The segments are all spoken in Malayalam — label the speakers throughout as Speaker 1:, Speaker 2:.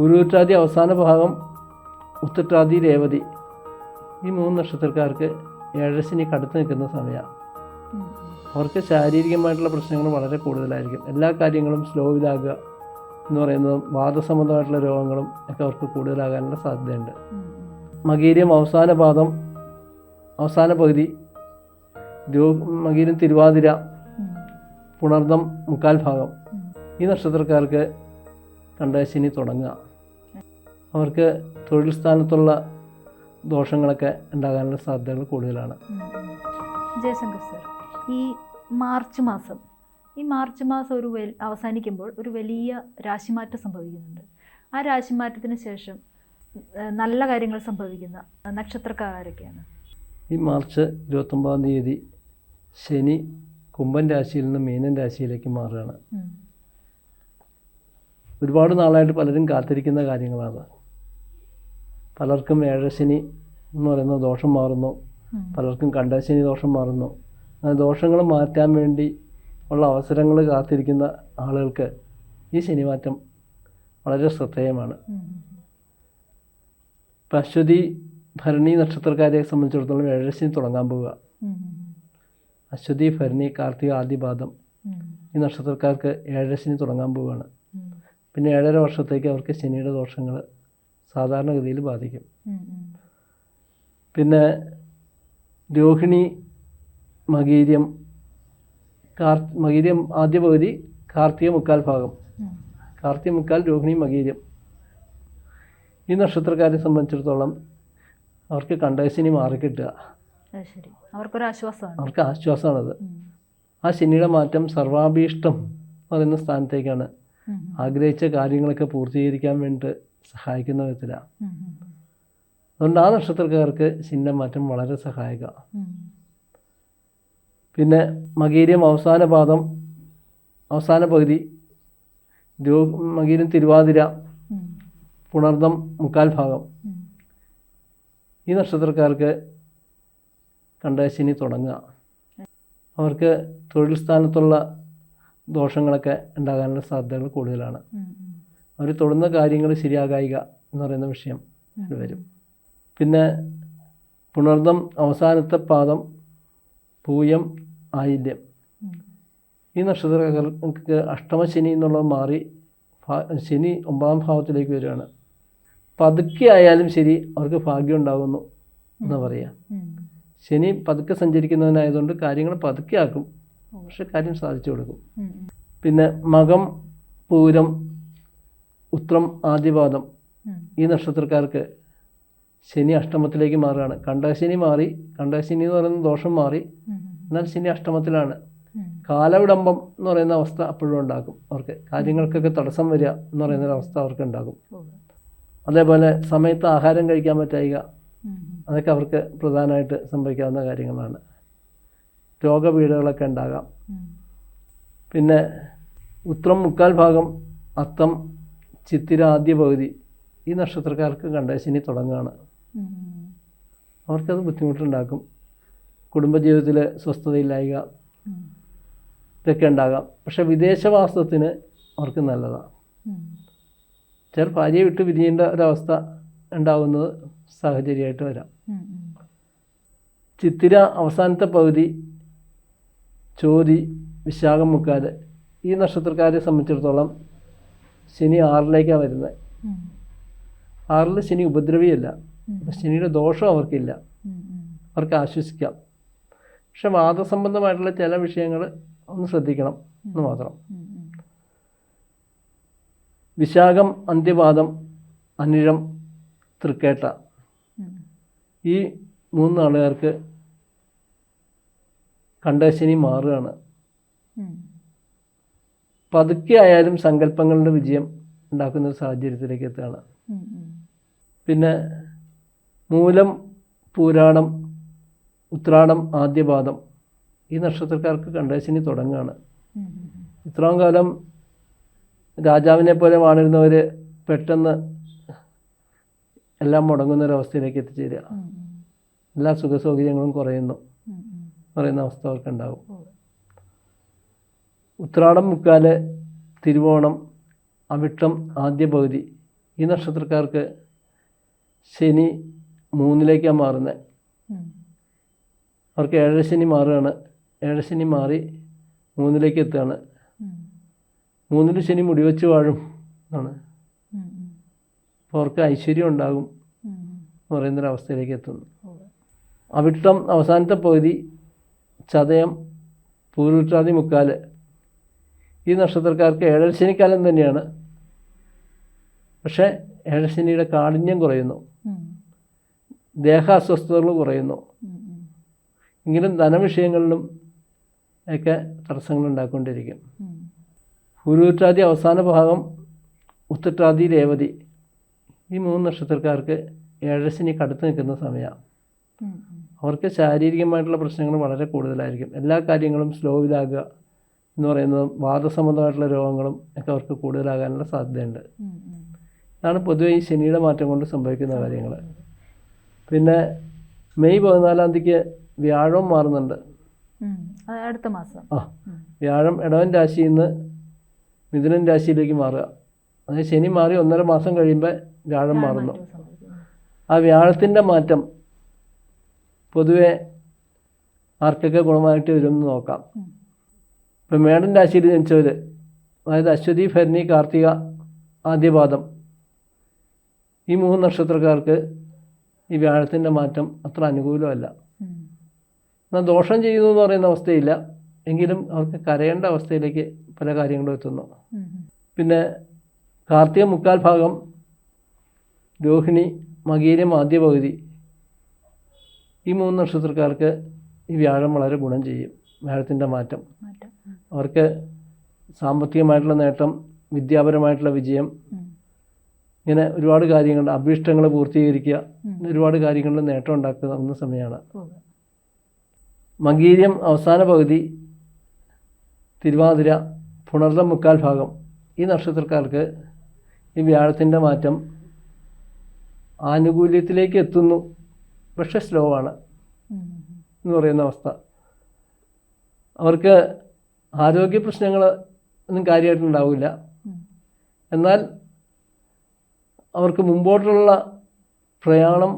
Speaker 1: ഉരുട്ടാതി അവസാന ഭാഗം, ഉത്രട്ടാതി രേവതി, ഈ 3 നക്ഷത്രക്കാർക്ക് ഏഴരശനി കടുത്ത് നിൽക്കുന്ന സമയമാണ്. അവർക്ക് ശാരീരികമായിട്ടുള്ള പ്രശ്നങ്ങൾ വളരെ കൂടുതലായിരിക്കും. എല്ലാ കാര്യങ്ങളും സ്ലോയിലാകുക എന്ന് പറയുന്നതും വാദസംബന്ധമായിട്ടുള്ള രോഗങ്ങളും ഒക്കെ അവർക്ക് കൂടുതലാകാനുള്ള സാധ്യതയുണ്ട്. മകീരം അവസാന പാദം, അവസാന പകുതി, മകീരം തിരുവാതിര, പുണർദം മുക്കാൽ ഭാഗം, ഈ നക്ഷത്രക്കാർക്ക് കണ്ടശനി തുടങ്ങുക. അവർക്ക് തൊഴിൽ സ്ഥാനത്തുള്ള ദോഷങ്ങളൊക്കെ ഉണ്ടാകാനുള്ള സാധ്യതകൾ കൂടുതലാണ്.
Speaker 2: ജയശങ്കർ സർ, ഈ മാർച്ച് മാസം ഒരു അവസാനിക്കുമ്പോൾ ഒരു വലിയ രാശിമാറ്റം സംഭവിക്കുന്നുണ്ട്. ആ രാശിമാറ്റത്തിന് ശേഷം നല്ല കാര്യങ്ങൾ സംഭവിക്കുന്ന നക്ഷത്രക്കാരൊക്കെയാണ്?
Speaker 1: ഈ മാർച്ച് 29-ാം തീയതി ശനി കുംഭൻ രാശിയിൽ നിന്ന് മീനൻ രാശിയിലേക്ക് മാറുകയാണ്. ഒരുപാട് നാളായിട്ട് പലരും കാത്തിരിക്കുന്ന കാര്യങ്ങളാണ്. പലർക്കും ഏഴരശനി എന്ന് പറയുന്ന ദോഷം മാറുന്നു, പലർക്കും കണ്ടശനി ദോഷം മാറുന്നു. ആ ദോഷങ്ങൾ മാറ്റാൻ വേണ്ടി ഉള്ള അവസരങ്ങൾ കാത്തിരിക്കുന്ന ആളുകൾക്ക് ഈ ശനിമാറ്റം വളരെ ശ്രദ്ധേയമാണ്. ഇപ്പം അശ്വതി ഭരണി നക്ഷത്രക്കാരെ സംബന്ധിച്ചിടത്തോളം ഏഴരശനി തുടങ്ങാൻ പോവുക. അശ്വതി ഭരണി കാർത്തിക ആദ്യപാദം ഈ നക്ഷത്രക്കാർക്ക് ഏഴരശനി തുടങ്ങാൻ പോവുകയാണ്. പിന്നെ 7.5 വർഷത്തേക്ക് അവർക്ക് ശനിയുടെ ദോഷങ്ങൾ സാധാരണഗതിയിൽ ബാധിക്കും. പിന്നെ രോഹിണി മകീര്യം മകീര്യം ആദ്യ പകുതി, കാർത്തിക മുക്കാൽ ഭാഗം, കാർത്തിക മുക്കാൽ, രോഹിണി മകീര്യം, ഈ നക്ഷത്രക്കാരെ സംബന്ധിച്ചിടത്തോളം അവർക്ക് കണ്ടശനി മാറിക്കിട്ടുക. അവർക്ക് ആശ്വാസമാണത്. ആ ശനിയുടെ മാറ്റം സർവാഭീഷ്ടം പറയുന്ന സ്ഥാനത്തേക്കാണ്. ആഗ്രഹിച്ച കാര്യങ്ങളൊക്കെ പൂർത്തീകരിക്കാൻ വേണ്ടിയിട്ട് സഹായിക്കുന്ന വിധത്തിലാണ്. അതുകൊണ്ട് ആ നക്ഷത്രക്കാർക്ക് ശനിയുടെ മാറ്റം വളരെ സഹായകമാണ്. പിന്നെ മകീര്യം അവസാന പാദം, അവസാന പകുതി, മകീര്യം തിരുവാതിര, പുണർദം മുക്കാൽ ഭാഗം, ഈ നക്ഷത്രക്കാർക്ക് കണ്ടശനി തുടങ്ങുക. അവർക്ക് തൊഴിൽ സ്ഥാനത്തുള്ള ദോഷങ്ങളൊക്കെ ഉണ്ടാകാനുള്ള സാധ്യതകൾ കൂടുതലാണ്. അവർ തൊടുന്ന കാര്യങ്ങൾ ശരിയാകായിക എന്ന് പറയുന്ന വിഷയം വരും. പിന്നെ പുണർദം അവസാനത്തെ പാദം, പൂയം ആയില്യം, ഈ നക്ഷത്രക്കാർക്ക് അഷ്ടമശനി എന്നുള്ളത് മാറി ശനി 9-ാം ഭാവത്തിലേക്ക് വരികയാണ്. പതുക്കെ ആയാലും ശരി അവർക്ക് ഭാഗ്യം ഉണ്ടാകുന്നു എന്ന് പറയാം. ശനി പതുക്കെ സഞ്ചരിക്കുന്നതിനായതുകൊണ്ട് കാര്യങ്ങൾ പതുക്കെ ആക്കും, പക്ഷെ കാര്യം സാധിച്ചു കൊടുക്കും. പിന്നെ മകം പൂരം ഉത്രം ആദ്യപാദം, ഈ നക്ഷത്രക്കാർക്ക് ശനി അഷ്ടമത്തിലേക്ക് മാറുകയാണ്. കണ്ടശനി മാറി, കണ്ടശനി എന്ന് പറയുന്ന ദോഷം മാറി, എന്നാൽ ശനി അഷ്ടമത്തിലാണ്. കാലവിടംബം എന്ന് പറയുന്ന അവസ്ഥ അപ്പോഴും ഉണ്ടാക്കും. അവർക്ക് കാര്യങ്ങൾക്കൊക്കെ തടസ്സം വരിക എന്ന് പറയുന്നൊരവസ്ഥ അവർക്ക് ഉണ്ടാകും. അതേപോലെ സമയത്ത് ആഹാരം കഴിക്കാൻ പറ്റായിക, അതൊക്കെ അവർക്ക് പ്രധാനമായിട്ട് സംഭവിക്കാവുന്ന കാര്യങ്ങളാണ്. രോഗപീഠകളൊക്കെ ഉണ്ടാകാം. പിന്നെ ഉത്രം മുക്കാൽ ഭാഗം, അത്തം ചിത്തിര ആദ്യ പകുതി, ഈ നക്ഷത്രക്കാർക്ക് കണ്ടശനി തുടങ്ങുകയാണ്. അവർക്കത് ബുദ്ധിമുട്ടുണ്ടാക്കും. കുടുംബജീവിതത്തിൽ സ്വസ്ഥതയില്ലായ്ക ഇതൊക്കെ ഉണ്ടാകാം. പക്ഷെ വിദേശവാസത്തിന് അവർക്ക് നല്ലതാണ്. ചില ഭാര്യയെ വിട്ട് പിരിയേണ്ട ഒരവസ്ഥ ഉണ്ടാകുന്നത് സാഹചര്യമായിട്ട് വരാം. ചിത്തിര അവസാനത്തെ പകുതി, ചോതി വിശാഖം മുക്കാല്, ഈ നക്ഷത്രക്കാരെ സംബന്ധിച്ചിടത്തോളം ശനി 6-ലേക്കാണ് വരുന്നത്. 6-ൽ ശനി ഉപദ്രവിയല്ല, ശനിയുടെ ദോഷം അവർക്കില്ല, അവർക്ക് ആശ്വസിക്കാം. പക്ഷെ വാദസംബന്ധമായിട്ടുള്ള ചില വിഷയങ്ങൾ ഒന്ന് ശ്രദ്ധിക്കണം എന്ന് മാത്രം. വിശാഖം അന്ത്യപാദം, അനിഴം, തൃക്കേട്ട, ഈ 3 ആളുകാർക്ക് കണ്ടശനി മാറുകയാണ്. പതുക്കെ ആയാലും സങ്കല്പങ്ങളുടെ വിജയം ഉണ്ടാക്കുന്ന ഒരു സാഹചര്യത്തിലേക്ക് എത്തുകയാണ്. പിന്നെ മൂലം പൂരാടം ഉത്രാടം ആദ്യപാദം, ഈ നക്ഷത്രക്കാർക്ക് കണ്ടശനി തുടങ്ങുകയാണ്. ഇത്രയും കാലം രാജാവിനെ പോലെ വാണിരുന്നവർ പെട്ടെന്ന് എല്ലാം മുടങ്ങുന്നൊരവസ്ഥയിലേക്ക് എത്തിച്ചേരുക. എല്ലാ സുഖസൗകര്യങ്ങളും കുറയുന്നു പറയുന്ന അവസ്ഥ അവർക്കുണ്ടാകും. ഉത്രാടം മുക്കാല്, തിരുവോണം, അവിട്ടം ആദ്യ പകുതി, ഈ നക്ഷത്രക്കാർക്ക് ശനി 3-ലേക്കാണ് മാറുന്നത്. അവർക്ക് 7 ശനി മാറുകയാണ്. 7 ശനി മാറി 3-ലേക്ക് എത്തുകയാണ്. 3-ൽ ശനി മുടിവെച്ച് വാഴും ആണ്. അപ്പോൾ അവർക്ക് ഐശ്വര്യം ഉണ്ടാകും എന്ന് പറയുന്നൊരവസ്ഥയിലേക്ക് എത്തുന്നു. അവിട്ടം അവസാനത്തെ പകുതി, ചതയം, പൂരുരുട്ടാതി, മുക്കാൽ, ഈ നക്ഷത്രക്കാർക്ക് 7 ശനിക്കാലം തന്നെയാണ്. പക്ഷേ 7 ശനിയുടെ കാഠിന്യം കുറയുന്നു, ദേഹ അസ്വസ്ഥതകൾ കുറയുന്നു. എങ്കിലും ധനവിഷയങ്ങളിലും ഒക്കെ തടസ്സങ്ങൾ ഉണ്ടാക്കിക്കൊണ്ടിരിക്കും. പൂരുരുട്ടാതി അവസാന ഭാഗം, ഉത്രട്ടാതി, രേവതി, ഈ 3 നക്ഷത്രക്കാർക്ക് 7 ശനി കടുത്ത് നിൽക്കുന്ന സമയമാണ്. അവർക്ക് ശാരീരികമായിട്ടുള്ള പ്രശ്നങ്ങൾ വളരെ കൂടുതലായിരിക്കും. എല്ലാ കാര്യങ്ങളും സ്ലോയിലാകുക എന്ന് പറയുന്നതും വാദസംബന്ധമായിട്ടുള്ള രോഗങ്ങളും ഒക്കെ അവർക്ക് കൂടുതലാകാനുള്ള സാധ്യതയുണ്ട്. ഇതാണ് പൊതുവെ ഈ ശനിയുടെ മാറ്റം കൊണ്ട് സംഭവിക്കുന്ന കാര്യങ്ങൾ. പിന്നെ മെയ് 14-ാം തീയതിക്ക് വ്യാഴം മാറുന്നുണ്ട്.
Speaker 2: അടുത്ത മാസം
Speaker 1: വ്യാഴം ഇടവൻ രാശിയിൽ നിന്ന് മിഥുനൻ രാശിയിലേക്ക് മാറുക. അതായത് ശനി മാറി 1.5 മാസം കഴിയുമ്പോൾ വ്യാഴം മാറുന്നു. ആ വ്യാഴത്തിൻ്റെ മാറ്റം പൊതുവെ ആർക്കൊക്കെ ഗുണമായിട്ട് വരുമെന്ന് നോക്കാം. ഇപ്പം മേടൻ രാശിയിൽ ജനിച്ചവർ, അതായത് അശ്വതി, ഭരണി, കാർത്തിക, ആദ്യപാദം, ഈ 3 നക്ഷത്രക്കാർക്ക് ഈ വ്യാഴത്തിൻ്റെ മാറ്റം അത്ര അനുകൂലമല്ല. എന്നാൽ ദോഷം ചെയ്യുന്നു എന്ന് പറയുന്ന അവസ്ഥയില്ല, എങ്കിലും അവർക്ക് കരയേണ്ട അവസ്ഥയിലേക്ക് പല കാര്യങ്ങളും എത്തുന്നു. പിന്നെ കാർത്തിക മുക്കാൽ ഭാഗം, രോഹിണി, മകീരം ആദ്യ പകുതി, ഈ 3 നക്ഷത്രക്കാർക്ക് ഈ വ്യാഴം വളരെ ഗുണം ചെയ്യും. വ്യാഴത്തിൻ്റെ മാറ്റം അവർക്ക് സാമ്പത്തികമായിട്ടുള്ള നേട്ടം, വിദ്യാപരമായിട്ടുള്ള വിജയം, ഇങ്ങനെ ഒരുപാട് കാര്യങ്ങൾ, അഭീഷ്ടങ്ങൾ പൂർത്തീകരിക്കുക, ഒരുപാട് കാര്യങ്ങളിൽ നേട്ടം ഉണ്ടാക്കുന്ന സമയമാണ്. മകീരം അവസാന പകുതി, തിരുവാതിര, പുണർദം മുക്കാൽ ഭാഗം, ഈ നക്ഷത്രക്കാർക്ക് ഈ വ്യാഴത്തിൻ്റെ മാറ്റം ആനുകൂല്യത്തിലേക്ക് എത്തുന്നു, പക്ഷെ സ്ലോ ആണ് എന്ന് പറയുന്ന അവസ്ഥ. അവർക്ക് ആരോഗ്യ പ്രശ്നങ്ങൾ ഒന്നും കാര്യമായിട്ടുണ്ടാവില്ല. എന്നാൽ അവർക്ക് മുമ്പോട്ടുള്ള പ്രയാണം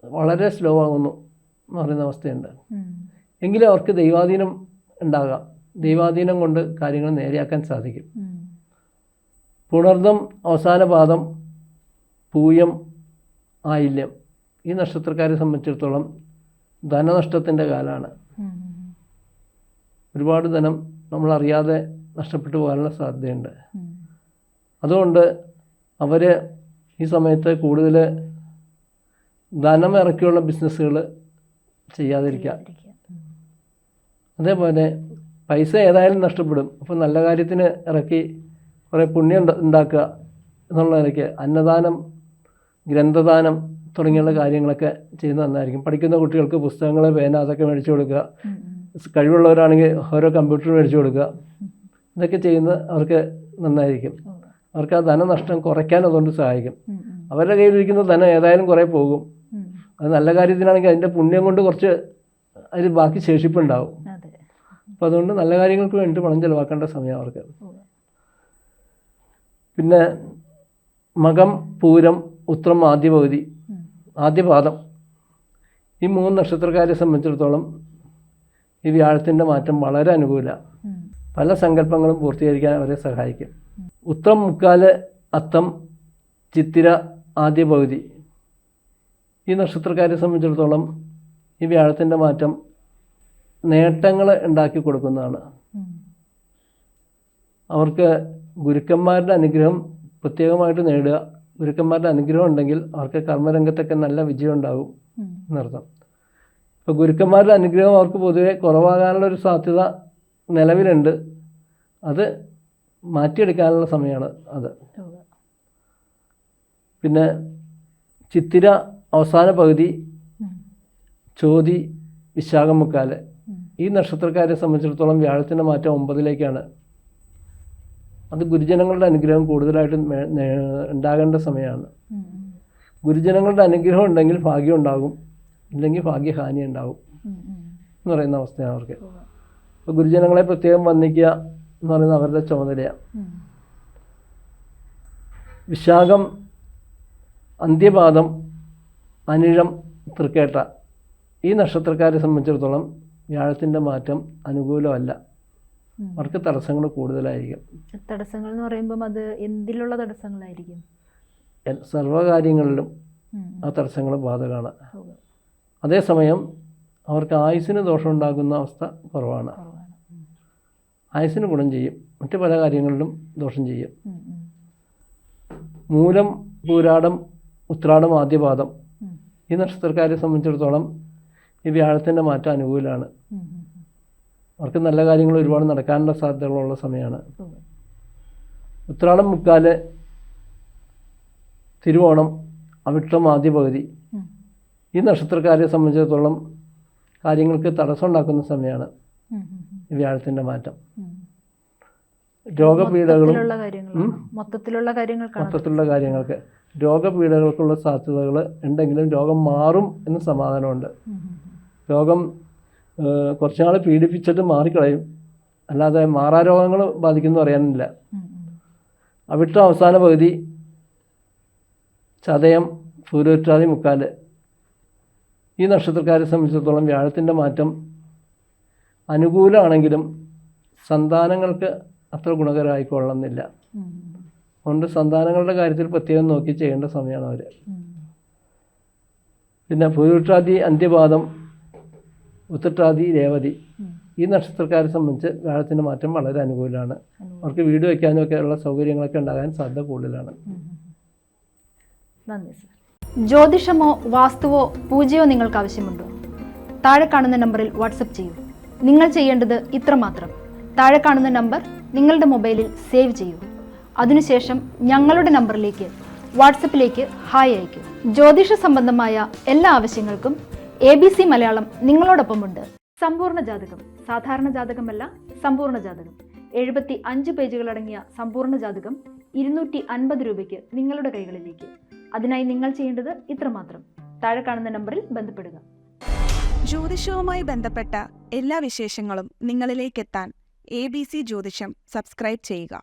Speaker 1: വളരെ സ്ലോ ആകുന്നു എന്ന് പറയുന്ന അവസ്ഥയുണ്ട്. എങ്കിലും അവർക്ക് ദൈവാധീനം ഉണ്ടാകാം. ദൈവാധീനം കൊണ്ട് കാര്യങ്ങൾ നേരെയാക്കാൻ സാധിക്കും. പുണർദം അവസാന പാദം, പൂയം, ആയില്യം, ഈ നക്ഷത്രക്കാരെ സംബന്ധിച്ചിടത്തോളം ധനനഷ്ടത്തിൻ്റെ കാലമാണ്. ഒരുപാട് ധനം നമ്മളറിയാതെ നഷ്ടപ്പെട്ടു പോകാനുള്ള സാധ്യതയുണ്ട്. അതുകൊണ്ട് അവർ ഈ സമയത്ത് കൂടുതൽ ധനം ഇറക്കിയുള്ള ബിസിനസ്സുകൾ ചെയ്യാതിരിക്കുക. അതേപോലെ പൈസ ഏതായാലും നഷ്ടപ്പെടും. അപ്പോൾ നല്ല കാര്യത്തിന് ഇറക്കി കുറേ പുണ്യം ഉണ്ടാക്കുക എന്നുള്ള നിലയ്ക്ക് അന്നദാനം, ഗ്രന്ഥദാനം തുടങ്ങിയുള്ള കാര്യങ്ങളൊക്കെ ചെയ്യുന്നത് നന്നായിരിക്കും. പഠിക്കുന്ന കുട്ടികൾക്ക് പുസ്തകങ്ങൾ, പേന, അതൊക്കെ മേടിച്ചു കൊടുക്കുക. കഴിവുള്ളവരാണെങ്കിൽ ഓരോ കമ്പ്യൂട്ടർ മേടിച്ചു കൊടുക്കുക. ഇതൊക്കെ ചെയ്യുന്നത് അവർക്ക് നന്നായിരിക്കും. അവർക്ക് ആ ധനനഷ്ടം കുറയ്ക്കാൻ അതുകൊണ്ട് സഹായിക്കും. അവരുടെ കയ്യിലിരിക്കുന്ന ധനം ഏതായാലും കുറേ പോകും. അത് നല്ല കാര്യത്തിനാണെങ്കിൽ അതിൻ്റെ പുണ്യം കൊണ്ട് കുറച്ച് അതിൽ ബാക്കി ശേഷിപ്പുണ്ടാവും. അപ്പോൾ അതുകൊണ്ട് നല്ല കാര്യങ്ങൾക്ക് വേണ്ടി പണം ചിലവാക്കേണ്ട സമയം അവർക്ക്. പിന്നെ മകം, പൂരം, ഉത്രം ആദ്യ പകുതി, ആദ്യപാദം, ഈ 3 നക്ഷത്രക്കാരെ സംബന്ധിച്ചിടത്തോളം ഈ വ്യാഴത്തിൻ്റെ മാറ്റം വളരെ അനുകൂലമാണ്. പല സങ്കല്പങ്ങളും പൂർത്തീകരിക്കാൻ അവരെ സഹായിക്കും. ഉത്രം മുക്കാൽ, അത്തം, ചിത്തിര ആദ്യ പകുതി, ഈ നക്ഷത്രക്കാരെ സംബന്ധിച്ചിടത്തോളം ഈ വ്യാഴത്തിൻ്റെ മാറ്റം നേട്ടങ്ങൾ ഉണ്ടാക്കി കൊടുക്കുന്നതാണ്. അവർക്ക് ഗുരുക്കന്മാരുടെ അനുഗ്രഹം പ്രത്യേകമായിട്ട് നേടുക. ഗുരുക്കന്മാരുടെ അനുഗ്രഹം ഉണ്ടെങ്കിൽ അവർക്ക് കർമ്മരംഗത്തൊക്കെ നല്ല വിജയം ഉണ്ടാകും എന്നർത്ഥം. ഇപ്പോൾ ഗുരുക്കന്മാരുടെ അനുഗ്രഹം അവർക്ക് പൊതുവെ കുറവാകാനുള്ളൊരു സാധ്യത നിലവിലുണ്ട്. അത് മാറ്റിയെടുക്കാനുള്ള സമയമാണ് അത്. പിന്നെ ചിത്തിര അവസാന പകുതി, ചോതി, വിശാഖം മുക്കാൽ, ഈ നക്ഷത്രക്കാരെ സംബന്ധിച്ചിടത്തോളം വ്യാഴത്തിൻ്റെ മാറ്റം 9-ലേക്കാണ്. അത് ഗുരുജനങ്ങളുടെ അനുഗ്രഹം കൂടുതലായിട്ടും ഉണ്ടാകേണ്ട സമയമാണ്. ഗുരുജനങ്ങളുടെ അനുഗ്രഹം ഉണ്ടെങ്കിൽ ഭാഗ്യം ഉണ്ടാകും, ഇല്ലെങ്കിൽ ഭാഗ്യഹാനി ഉണ്ടാകും എന്ന് പറയുന്ന അവസ്ഥയാണ് അവർക്ക്. അപ്പോൾ ഗുരുജനങ്ങളെ പ്രത്യേകം വന്ദിക്കുക എന്ന് പറയുന്നത് അവരുടെ ചുമതലയാണ്. വിശാഖം, അന്ത്യപാദം, അനിഴം, തൃക്കേട്ട ഈ നക്ഷത്രക്കാരെ സംബന്ധിച്ചിടത്തോളം വ്യാഴത്തിൻ്റെ മാറ്റം അനുകൂലമല്ല. അവർക്ക് തടസ്സങ്ങൾ കൂടുതലായിരിക്കും.
Speaker 2: തടസ്സങ്ങൾ എന്ന് പറയുമ്പം അത് എന്തിലുള്ള തടസ്സങ്ങളായിരിക്കും?
Speaker 1: സർവ്വകാര്യങ്ങളിലും ആ തടസ്സങ്ങൾ ബാധകമാണ്. അതേസമയം അവർക്ക് ആയുസ്സിന് ദോഷമുണ്ടാകുന്ന അവസ്ഥ കുറവാണ്. ആയുസ്സിന് ഗുണം ചെയ്യും, മറ്റു പല കാര്യങ്ങളിലും ദോഷം ചെയ്യും. മൂലം, പൂരാടം, ഉത്രാടം, ആദ്യപാദം ഈ നക്ഷത്രക്കാരെ സംബന്ധിച്ചിടത്തോളം ഈ വ്യാഴത്തിൻ്റെ മാറ്റം അനുകൂലമാണ്. അവർക്ക് നല്ല കാര്യങ്ങൾ ഒരുപാട് നടക്കാനുള്ള സാധ്യതകളുള്ള സമയമാണ്. ഉത്രാടം, മുക്കാല്, തിരുവോണം, അവിട്ടം, ആദ്യ പകുതി ഈ നക്ഷത്രക്കാരെ സംബന്ധിച്ചിടത്തോളം കാര്യങ്ങൾക്ക് തടസ്സം ഉണ്ടാക്കുന്ന സമയമാണ് ഈ വ്യാഴത്തിൻ്റെ മാറ്റം. രോഗപീഠകളും
Speaker 2: മൊത്തത്തിലുള്ള
Speaker 1: കാര്യങ്ങൾക്ക് രോഗപീഠകൾക്കുള്ള സാധ്യതകൾ ഉണ്ടെങ്കിലും രോഗം മാറും എന്ന് സമാധാനമുണ്ട്. രോഗം കുറച്ചുനാൾ പീഡിപ്പിച്ചിട്ട് മാറിക്കളയും, അല്ലാതെ മാറാരോഗങ്ങൾ ബാധിക്കുമെന്ന് പറയാനില്ല. അവിട്ടം അവസാന പകുതി, ചതയം, പൂരോറ്റാതി, മുക്കാല് ഈ നക്ഷത്രക്കാരെ സംബന്ധിച്ചിടത്തോളം വ്യാഴത്തിൻ്റെ മാറ്റം അനുകൂലമാണെങ്കിലും സന്താനങ്ങൾക്ക് അത്ര ഗുണകരമായിക്കൊള്ളുന്നില്ല. അതുകൊണ്ട് സന്താനങ്ങളുടെ കാര്യത്തിൽ പ്രത്യേകം നോക്കി ചെയ്യേണ്ട സമയമാണ് അവർ. പിന്നെ പൂരോറ്റാതി, അന്ത്യപാദം, ഉത്രട്ടാതി, രേവതി ഈ നക്ഷത്രക്കാരെ സംബന്ധിച്ച് വ്യാഴത്തിൻ്റെ മാറ്റം വളരെ അനുകൂലമാണ്. അവർക്ക് വീട് വയ്ക്കാനും ഒക്കെ ഉള്ള സൗകര്യങ്ങളൊക്കെ ഉണ്ടാകാൻ സാധ്യത കൂടുതലാണ്.
Speaker 2: നന്ദി സർ. ജ്യോതിഷമോ വാസ്തുവോ പൂജയോ നിങ്ങൾക്ക് ആവശ്യമുണ്ടോ? താഴെ കാണുന്ന നമ്പറിൽ വാട്സപ്പ് ചെയ്യൂ. നിങ്ങൾ ചെയ്യേണ്ടത് ഇത്രമാത്രം: താഴെ കാണുന്ന നമ്പർ നിങ്ങളുടെ മൊബൈലിൽ സേവ് ചെയ്യൂ. അതിനുശേഷം ഞങ്ങളുടെ നമ്പറിലേക്ക് വാട്സപ്പിലേക്ക് ഹായ് അയയ്ക്കൂ. ജ്യോതിഷ സംബന്ധമായ എല്ലാ ആവശ്യങ്ങൾക്കും ABC മലയാളം നിങ്ങളോടൊപ്പമുണ്ട്. സമ്പൂർണ്ണ ജാതകം, സാധാരണ ജാതകമല്ല, സമ്പൂർണ്ണ ജാതകം. 75 പേജുകളടങ്ങിയ സമ്പൂർണ്ണ ജാതകം 250 രൂപയ്ക്ക് നിങ്ങളുടെ കൈകളിലേക്ക്. അതിനായി നിങ്ങൾ ചെയ്യേണ്ടത് ഇത്രമാത്രം: താഴെ കാണുന്ന നമ്പറിൽ ബന്ധപ്പെടുക.
Speaker 3: ജ്യോതിഷവുമായി ബന്ധപ്പെട്ട എല്ലാ വിശേഷങ്ങളും നിങ്ങളിലേക്കെത്താൻ ABC ജ്യോതിഷം സബ്സ്ക്രൈബ് ചെയ്യുക.